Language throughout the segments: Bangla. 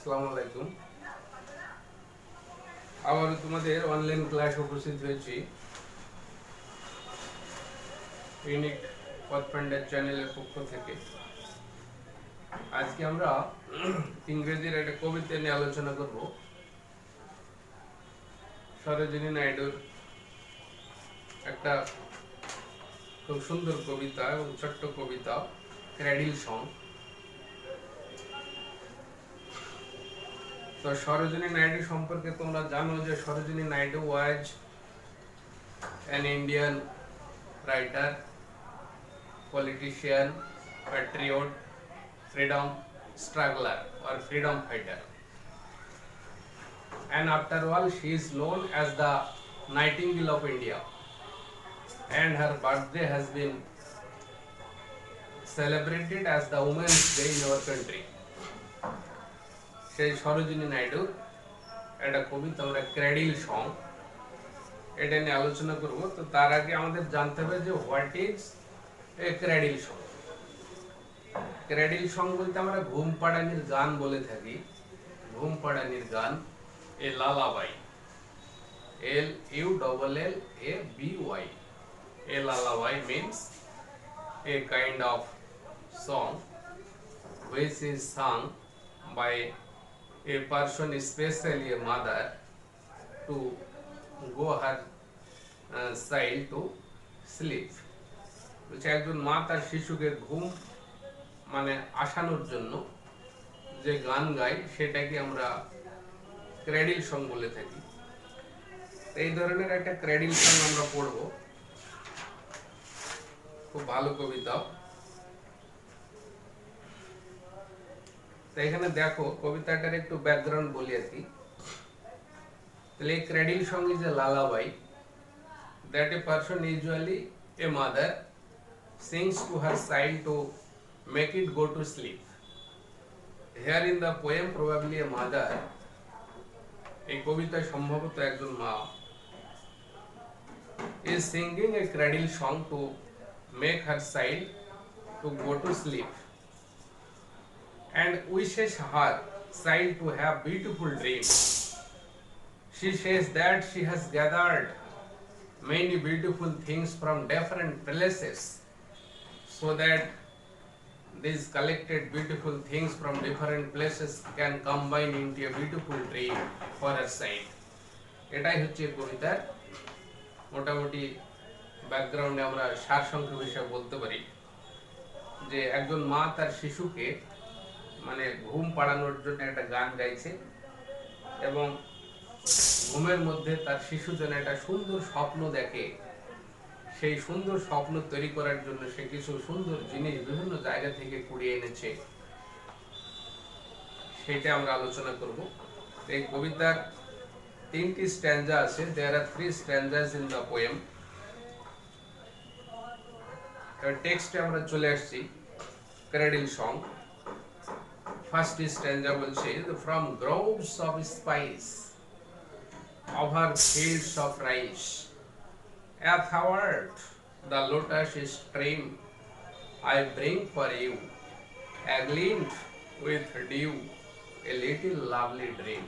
আসসালামু আলাইকুম। আবার তোমাদের অনলাইন ক্লাস উপস্থিত হয়েছি ইউনিক পথফাইন্ডার চ্যানেলের পক্ষ থেকে। আজকে আমরা ইংরেজির একটা কবিতা নিয়ে আলোচনা করব। সরোজিনী নাইডুর একটা খুব সুন্দর কবিতা এবং ছোট্ট কবিতা, ক্র্যাডল সং। তো সরোজিনী নাইডু সম্পর্কে তোমরা জানো যে সরোজিনী নাইডু ওয়াজ an Indian writer, politician, patriot, freedom struggler or freedom fighter. And after all, she is known as the Nightingale of India. And her birthday has been celebrated as the Women's Day in our country. সেই সরোজিনী নাইডু একটা কবিতা আমরা ক্র্যাডল সং, এটা নিয়ে আলোচনা করব। তো তার আগে আমাদের জানতে হবে যে what is a cradle song. Cradle song বলতে আমরা ঘুম পাড়ানির গান বলে থাকি। ঘুম পাড়ানির গান, এ লালাবাই, LULLABY. A lullaby means a kind of song which is sung by a person, especially a mother, to go her child to sleep. বলছে একজন মা তার শিশুকে ঘুম মানে আসানোর জন্য যে গান গায় সেটাকে আমরা ক্র্যাডল সং বলে থাকি। এই ধরনের একটা ক্র্যাডল সং আমরা পড়বো, খুব ভালো কবিতা। তো এখানে দেখো কবিতাটার একটু ব্যাকগ্রাউন্ড বলি আর কি। তাহলে এই cradle song is a lullaby that a person, usually a mother, sings to her child to make it go to sleep. Here in the poem probably a mother, এই কবিতায় সম্ভবত একজন মা, is singing a cradle song to make her child to go to sleep and wishes her child to have beautiful dreams. She says that she has gathered many beautiful things from different places so that these collected beautiful things from different places can combine into a beautiful dream for her child. এটাই হচ্ছে কবিতার মোটামুটি ব্যাকগ্রাউন্ডে আমরা সারসংক্ষেপ হিসেবে বলতে পারি যে একজন মা তার শিশুকে মানে ঘুম পাড়ানোর জন্য একটা গান গাইছে এবং ঘুমের মধ্যে তার শিশু যেন একটা সুন্দর স্বপ্ন দেখে, সেই সুন্দর স্বপ্ন তৈরি করার জন্য সে কিছু সুন্দর জিনিস বিভিন্ন জায়গা থেকে কুড়িয়ে এনেছে, সেটা আমরা আলোচনা করব। এই কবিতার তিনটি স্ট্যান্জা আছে। দেয়ার আর 3 স্ট্যান্জাস ইন দ্য পোয়েম। টেক্সটে আমরা চলে আসছি ক্র্যাডল সং। ফার্স্ট স্ট্যান্জা বলছে, from groves of spice over fields of rice, athwart the lotus stream, I bring for you, agleamed with dew, a little lovely dream.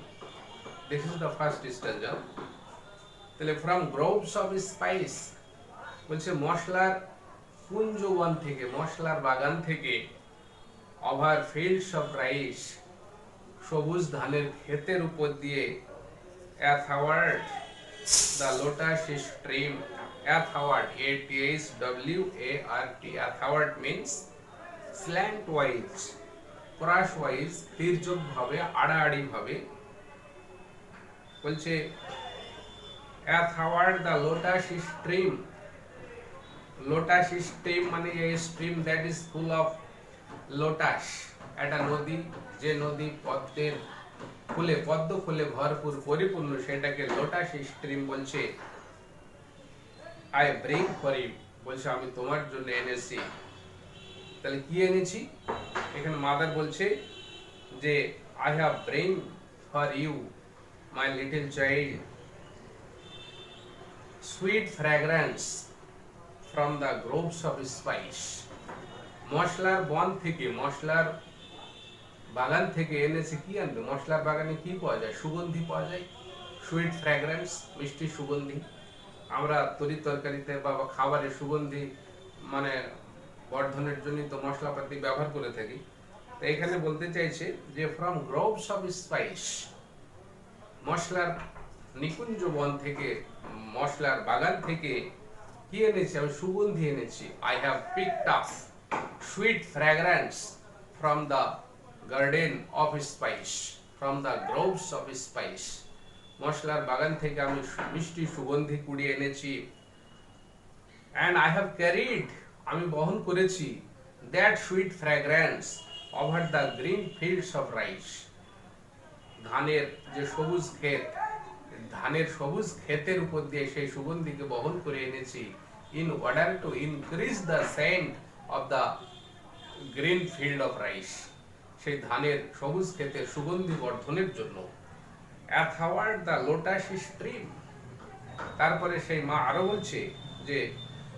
This is the first stanza. তাহলে from groves of spice বলছে মশলার কুঞ্জবন থেকে, মশলার বাগান থেকে, over fields of rice সবুজ ধানের ক্ষেতের উপর দিয়ে, athwart the lotus stream, athwart, ATHWART, athwart means slantwise, crosswise, তির্যক ভাবে, আড়াআড়ি ভাবে। বলছে athwart the lotus stream, lotus stream মানে a stream that is full of lotus, একটা নদী, যে নদী পদ্মের ফুলে, পদ্ম ফুলে ভরপুর পরিপূর্ণ, সেটাকে লোটাস স্ট্রিম বলছে। আই ব্রিং ফর ইউ বলছে আমি তোমার জন্য এনেছি। তাহলে কি এনেছি? এখানে মাদার বলছে যে I have bring for you my little child sweet fragrance from the groves of spice. মশলার বন থেকে, মশলার বাগান থেকে এনেছে, কি আনবে? মশলার বাগানে কি পাওয়া যায়? সুগন্ধি পাওয়া যায়, সুইট ফ্র্যাগ্রেন্স, মিষ্টি সুগন্ধি। আমরা তরি তরকারিতে বা খাবারের সুগন্ধি মানে বর্ধনের জন্য তো মশলাপাতি ব্যবহার করে থাকি। তো এখানে বলতে চাইছে যে ফ্রম গ্রোভস অফ স্পাইস, মশলার নিকুঞ্জ বন থেকে, মশলার বাগান থেকে কি এনেছি? আমি সুগন্ধি এনেছি। I have picked up sweet fragrance from the garden of spice, from the groves of spice, মশলার বাগান থেকে আমি মিষ্টি সুগন্ধি কুড়িয়ে এনেছি। অ্যান্ড আই হ্যাভ ক্যারিড, আমি বহন করেছি, that sweet fragrance over the green fields of rice, ধানের যে সবুজ ক্ষেত, ধানের সবুজ ক্ষেতের উপর দিয়ে সেই সুগন্ধিকে বহন করে এনেছি। In order to increase the scent of the green field of rice, সেই ধানের সবুজ ক্ষেতের সুগন্ধি বর্ধনের জন্য। অ্যাথওয়ার্ড দ্য লোটাস স্ট্রিম, তারপরে সেই মা আরো বলছে যে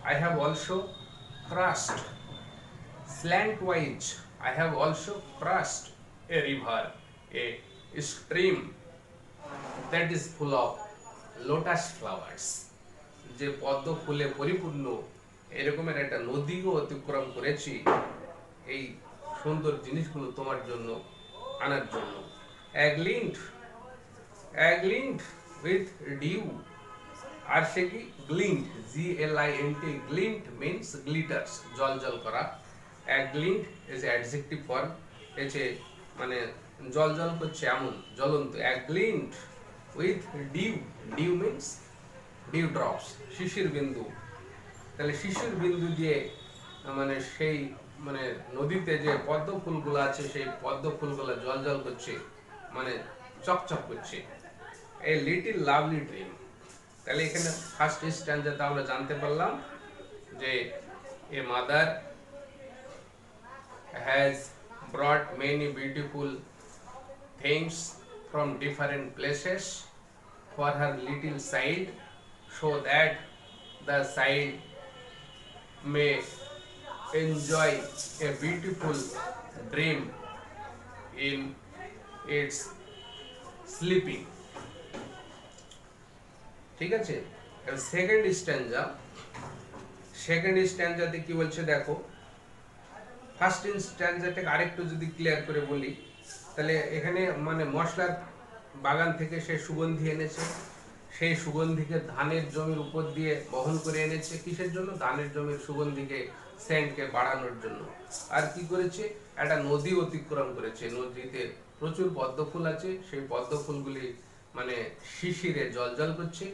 I have also crust slantwise, I have also crossed a river, a stream that is full of lotus flowers, যে পদ্ম ফুলে পরিপূর্ণ এরকমের একটা নদীও অতিক্রম করেছি এই সুন্দর জিনিসগুলো তোমার জন্য আনার জন্য। অ্যাগলিন্ট উইথ ডিউ, আর সে কি? গ্লিন্ট, GLINT, গ্লিন্ট মিন্স গ্লিটার্স, জল জল করা। গ্লিন্ট ইজ অ্যাডজেক্টিভ ফর্ম, এসে মানে জল জল করছে এমন, জ্বলন্ত। Glint with dew, dew means dew drops, শিশির বিন্দু। তাহলে শিশির বিন্দু দিয়ে মানে সেই মানে নদীতে যে পদ্ম ফুলগুলো আছে সেই পদ্ম ফুলগুলো জল জল করছে, মানে চকচক করছে। A little lovely dream. তাহলে এখানে ফার্স্ট স্ট্যান্ডাতে আমরা জানতে পারলাম যে a mother has brought many beautiful things from different places for her little child, so that the child may enjoy a beautiful dream in its sleeping. ঠিক আছে? সেকেন্ড স্ট্যান্ডাতে কি বলছে দেখো। ফার্স্ট স্ট্যান্ডাটাকে আরেকটু যদি ক্লিয়ার করে বলি, তাহলে এখানে মানে মশলার বাগান থেকে সে সুগন্ধি এনেছে, সেই সুগন্ধিকে ধানের জমির উপর দিয়ে বহন করে এনেছে। কিসের জন্য? ধানের জমির সুগন্ধিকে, সেন্টকে বাড়ানোর জন্য। আর কি করেছে? একটা নদী অতিক্রম করেছে, নদীতে প্রচুর পদ্ম ফুল আছে, সেই পদ্ম ফুলগুলি মানে শিশিরে জলজল করছে।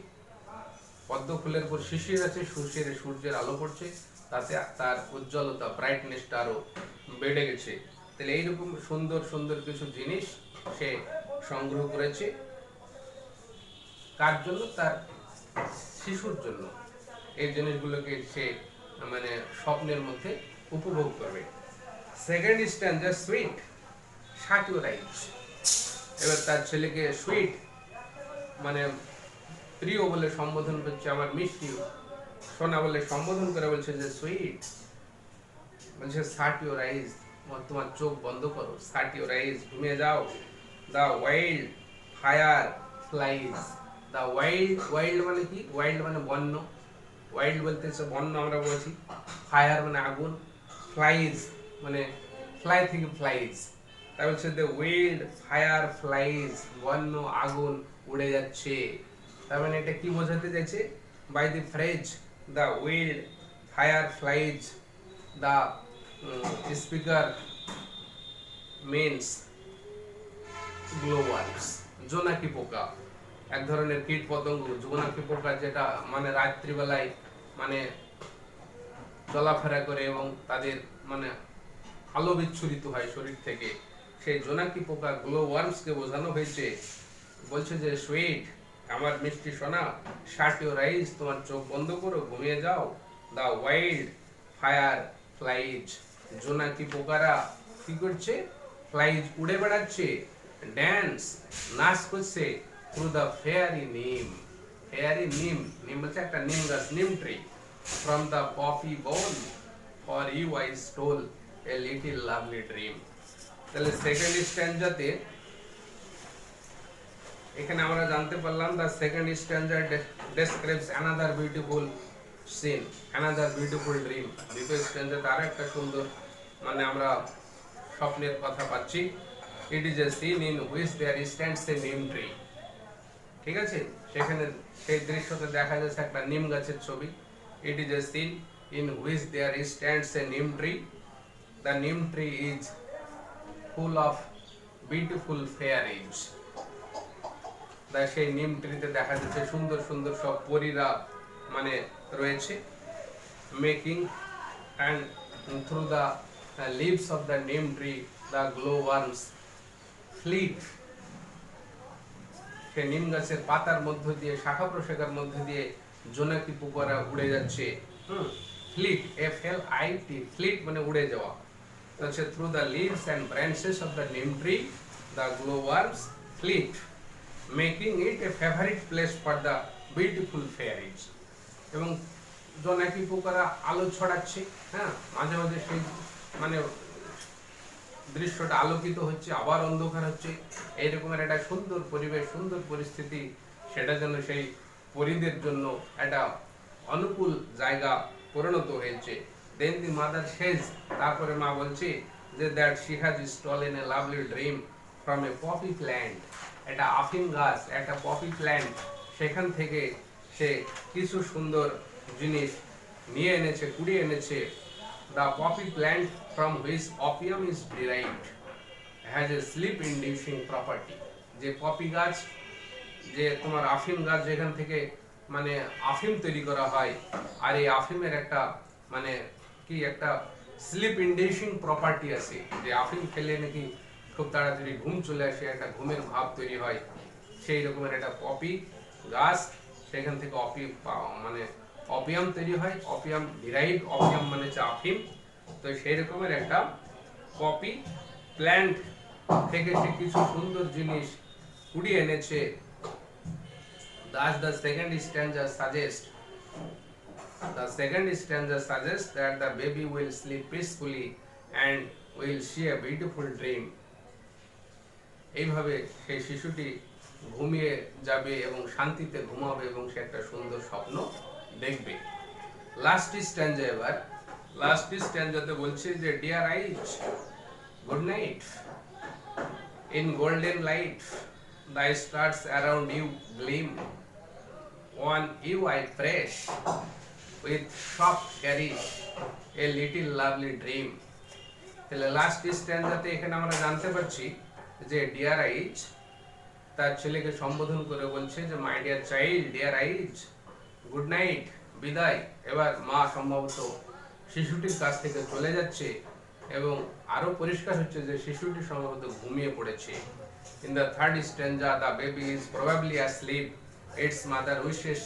পদ্ম ফুলের উপর শিশির আছে, শিশিরে সূর্যের আলো পড়ছে, তাতে তার উজ্জ্বলতা, ব্রাইটনেসটা আরো বেড়ে গেছে। তাহলে এইরকম সুন্দর সুন্দর কিছু জিনিস সে সংগ্রহ করেছে। কার জন্য? তার শিশুর জন্য। এই জিনিসগুলোকে সে মানে স্বপ্নের মধ্যে উপভোগ করবে। সেকেন্ড স্ট্যান্ডার সুইট সাটিওরাইজ, এবার তার ছেলেকে সুইট মানে প্রিয় বলে সম্বোধন করছে, আমার মিষ্টি সোনা বলে সম্বোধন করে বলছে যে সুইট, বলছে শাট ইউর আইজ, তোমার চোখ বন্ধ করো, শাট ইউর আইজ, ঘুমিয়ে যাও। The wild fire flies, the wild মানে কি? ওয়াইল্ড মানে বন্য, ওয়াইল্ড বলতে বন্য আমরা বলছি। ফায়ার মানে আগুন, ফ্লাইজ মানে ফ্লাই থেকে ফ্লাইজ, তাই বলছে দ্য ওয়াইল্ড ফায়ার ফ্লাইজ, বন্য আগুন উড়ে যাচ্ছে। তার মানে এটা কি বোঝাতে চাইছে? By the phrase the wild fireflies, the speaker means glowworms, জোনাকি পোকা, এক ধরনের কীট পতঙ্গ। জোনাকি পোকা যেটা মানে রাত্রিবেলায় মানে চলাফেরা করে এবং তাদের মানে আলো বিচ্ছুরিত হয় শরীর থেকে, সেই জোনাকি পোকা গ্লো ওয়ার্মসকে বোঝানো হয়েছে। বলছে যে সুইট, আমার মিষ্টি সোনা, শাট ইউর আইজ, তোমার চোখ বন্ধ করো, ঘুমিয়ে যাও। দ্য ওয়াইল্ড ফায়ার ফ্লাইজ, জোনাকি পোকারা কি করছে? ফ্লাইজ উড়ে বেড়াচ্ছে, ড্যান্স নাচ করছে through the fairy neem, fairy neem, নিম হচ্ছে একটা নিম গাছ, neem tree. From the poppy bone for you I stole a little lovely dream, তাহলে সেকেন্ড স্ট্যান্জাতে এখানে আমরা জানতে পারলাম the second stanza describes another beautiful scene, another beautiful dream. দ্বিতীয় স্ট্যান্জাতে আরো একটা সুন্দর মানে আমরা স্বপ্নের কথা পাচ্ছি। It is a scene in which there stands a neem tree. ঠিক আছে, সেখানে সেই দৃশ্যতে দেখা যাচ্ছে একটা নিম গাছের ছবি। It is a scene in which there stands a neem tree. The neem tree is full of beautiful fairies. সেই নিম ট্রিতে দেখা যাচ্ছে সুন্দর সুন্দর সব পরীরা মানে রয়েছে। Making and through the leaves of the neem tree the glow worms flit. সে নিম গাছের পাতার মধ্য দিয়ে, শাখা প্রশাখার মধ্য দিয়ে জোনাকি পোকারা উড়ে যাচ্ছে। ফ্লিট, FLIT, ফ্লিট মানে উড়ে যাওয়া। হচ্ছে through the leaves and branches of the neem tree the glow worms flit, making it a favourite place for the beautiful fairies. এবং জোনাকি পোকারা আলো ছড়াচ্ছে, হ্যাঁ, মাঝে মাঝে সেই মানে দৃশ্যটা আলোকিত হচ্ছে, আবার অন্ধকার হচ্ছে, এইরকমের একটা সুন্দর পরিবেশ, সুন্দর পরিস্থিতি, সেটা যেন সেই পরীদের জন্য একটা অনুকূল জায়গা পরিণত হয়েছে। দেন দি মাদার সেজ, তারপরে মা বলছে যে that she has stolen a lovely dream from a poppy plant. একটা আফিম গাছ, একটা পপি প্ল্যান্ট, সেখান থেকে সে কিছু সুন্দর জিনিস নিয়ে এনেছে, কুড়িয়ে এনেছে। The poppy plant from which opium is derived has a sleep-inducing property. যে পপি গাছ, যে তোমার আফিম গাছ, যেখান থেকে মানে আফিম তৈরি করা হয়, আর এই আফিমের একটা মানে কি একটা স্লিপ ইন্ডিউসিং প্রপার্টি আছে, যে আফিম খেলে নাকি খুব তাড়াতাড়ি ঘুম চলে আসে, একটা ঘুমের ভাব তৈরি হয়। সেই রকমের একটা পপি গাছ, সেখান থেকে মানে অপিয়াম তৈরি হয়। অপিয়াম ডিরাইভ, অপিয়াম মানে হচ্ছে আফিম। তো সেই রকমের একটা পপি প্ল্যান্ট থেকে সে কিছু সুন্দর জিনিস কুড়িয়ে এনেছে। Thus the second stanza suggests that the baby will sleep peacefully and will see a beautiful dream. এইভাবে সেই শিশুটি ঘুমিয়ে যাবে এবং শান্তিতে ঘুমাবে এবং সে একটা সুন্দর স্বপ্ন দেখবে। লাস্ট স্ট্যান্জা, এবার লাস্ট স্ট্যান্জাতে বলছে যে dear eyes good night, in golden light the stars around you gleam, on you I press with soft caress a little lovely dream. তাহলে লাস্ট স্ট্যান্জাতে এখানে আমরা জানতে পারছি যে ডিয়ার আইজ তার ছেলেকে সম্বোধন করে বলছে যে my dear child, dear eyes, good night, বিদায়। এবার মা সম্ভবত শিশুটির কাছ থেকে চলে যাচ্ছে এবং আরো পরিষ্কার হচ্ছে যে শিশুটি সম্ভবত ঘুমিয়ে পড়েছে। In the third স্ট্যান্জা the baby is probably asleep. Its mother wishes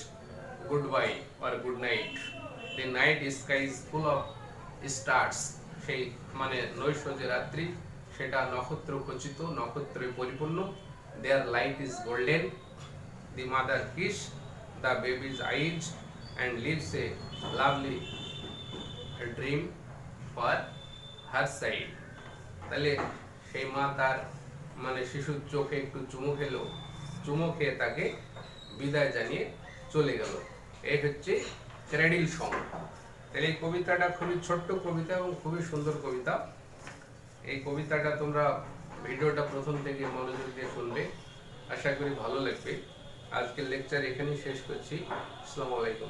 goodbye or good night. The night sky is full of stars. সেই মানে নৈশজ রাত্রি, সেটা নক্ষত্র খচিত, নক্ষত্রে পরিপূর্ণ। Their light is golden. The mother kiss the baby's eyes and leaves a lovely dream for her side. তাহলে সেই মা তার মানে শিশুর চোখে একটু চুমু খেলো, চুমু খেয়ে তাকে বিদায় জানিয়ে চলে গেল। এই হচ্ছে ক্রেডিল সং। তাহলে এই কবিতাটা খুবই ছোট্ট কবিতা এবং খুবই সুন্দর কবিতা। এই কবিতাটা তোমরা ভিডিওটা প্রথম থেকে মনোযোগ দিয়ে শুনবে, আশা করি ভালো লাগবে। আজকের লেকচার এখানেই শেষ করছি। আসসালামু আলাইকুম।